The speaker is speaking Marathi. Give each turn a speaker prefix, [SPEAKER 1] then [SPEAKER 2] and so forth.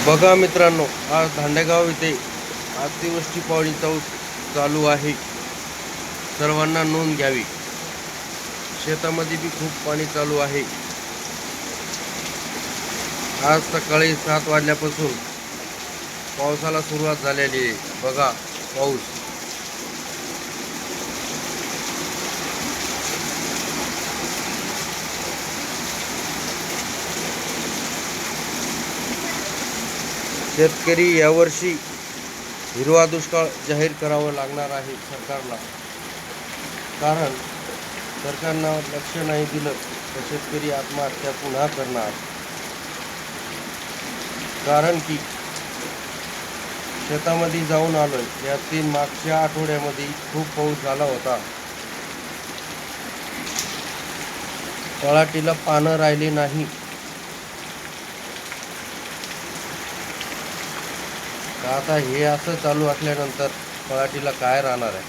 [SPEAKER 1] बघा मित्रांनो, आज धांडेगाव येथे अतिवृष्टी पावणी पाऊस चालू आहे. सर्वांना नोंद घ्यावी. शेतामध्ये बी खूप पाणी चालू आहे. आज सकाळी 7 वाजल्यापासून पावसाला सुरुवात झालेली आहे. बघा पाऊस. शेतकरी यावर्षी हिरवा दुष्काळ जाहीर करावा लागणार आहे सरकारला. कारण सरकारनं लक्ष नाही दिलं तर शेतकरी आत्महत्या पुन्हा करणार. कारण की शेतामध्ये जाऊन आलोय, या 3 मागच्या आठवड्यामध्ये खूप पाऊस झाला होता. पराटीला पानं राहिली नाही. आता हे असं चालू असल्यानंतर पराटीला काय राहणार आहे.